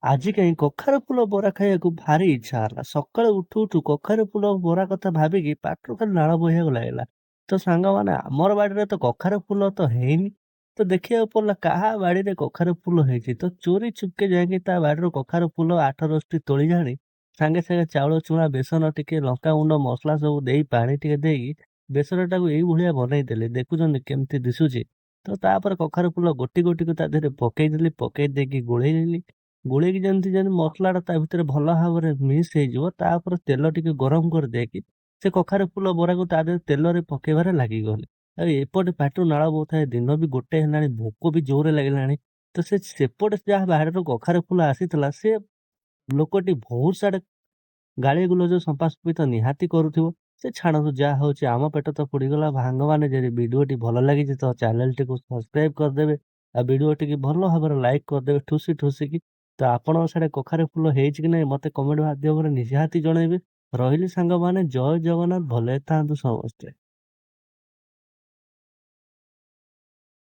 ଆଜି କାହିଁ କଖାରୁ ଫୁଲ ବରା ଖାଇବାକୁ ଭାରି ଇଚ୍ଛା ହେଲା। ସକାଳୁ ଉଠୁ ଉଠୁ କଖାରୁ ଫୁଲ ବରା କଥା ଭାବିକି ପାଟିରୁ ଖାଲି ଲାଳ ବୋହିବାକୁ ଲାଗିଲା। ତ ସାଙ୍ଗମାନେ ଆମର ବାଡିରେ ତ କଖାରୁ ଫୁଲ ତ ହେଇନି। ତ ଦେଖିବାକୁ ପଡିଲା କାହା ବାଡିରେ କଖାରୁ ଫୁଲ ହେଇଛି। ତ ଚୋରି ଚୁପକେ ଯାଇକି ତା ବାଡିରୁ କଖାରୁ ଫୁଲ 8-10ଟି ତୋଳି ଆଣି ସାଙ୍ଗେ ସାଙ୍ଗେ ଚାଉଳ ଚୁନା, ବେସନ ଟିକେ, ଲଙ୍କାଗୁଣ୍ଡ, ମସଲା ସବୁ ଦେଇ ପାଣି ଟିକେ ଦେଇକି ବେସନଟାକୁ ଏଇଭଳିଆ ବନେଇଦେଲି। ଦେଖୁଛନ୍ତି କେମିତି ଦିଶୁଛି। ତ ତାପରେ କଖାରୁ ଫୁଲ ଗୋଟି ଗୋଟିକୁ ତା ଦେହରେ ପକେଇଦେଲି। ପକେଇ ଦେଇକି ଗୋଳେଇଦେଲି। ଗୋଳେଇକି ଯେମିତି ଯେମିତି ମସଲାଟା ତା ଭିତରେ ଭଲ ଭାବରେ ମିକ୍ସ ହେଇଯିବ, ତାପରେ ତେଲ ଟିକେ ଗରମ କରିଦେଇକି ସେ କଖାରୁ ଫୁଲ ବରାକୁ ତା ଦେହରେ ତେଲରେ ପକେଇବାରେ ଲାଗିଗଲି। ଆଉ ଏପଟେ ପାଟିରୁ ନାଳ ବହୁଥାଏ, ଦିନ ବି ଗୋଟେ ହେଲାଣି, ଭୋକ ବି ଜୋରରେ ଲାଗିଲାଣି। ତ ସେପଟେ ଯାହା ବାହାରରୁ କଖାରୁ ଫୁଲ ଆସିଥିଲା, ସେ ଲୋକଟି ବହୁତ ସାରା ଗାଳି ଗୁଲଜ ସଫାସଫି ତ ନିହାତି କରୁଥିବ। ସେ ଛାଡ଼ନ୍ତୁ, ଯାହା ହଉଛି ଆମ ପେଟ ତ ପୁଡ଼ିଗଲା। ସାଙ୍ଗମାନେ ଯଦି ଭିଡ଼ିଓଟି ଭଲ ଲାଗିଛି ତ ଚ୍ୟାନେଲଟିକୁ ସବସ୍କ୍ରାଇବ କରିଦେବେ। ଆଉ ଭିଡ଼ିଓଟିକି ଭଲ ଭାବରେ ଲାଇକ୍ କରିଦେବେ ଠୁସି ଠୁସିକି। ତ ଆପଣଙ୍କ ସିଆଡେ କଖାରୁ ଫୁଲ ହେଇଛି କି ନାହିଁ ମତେ କମେଣ୍ଟ ମାଧ୍ୟମରେ ନିହାତି ଜଣେଇବେ। ରହିଲି ସାଙ୍ଗମାନେ, ଜୟ ଜଗନ୍ନାଥ, ଭଲରେ ଥାଆନ୍ତୁ ସମସ୍ତେ।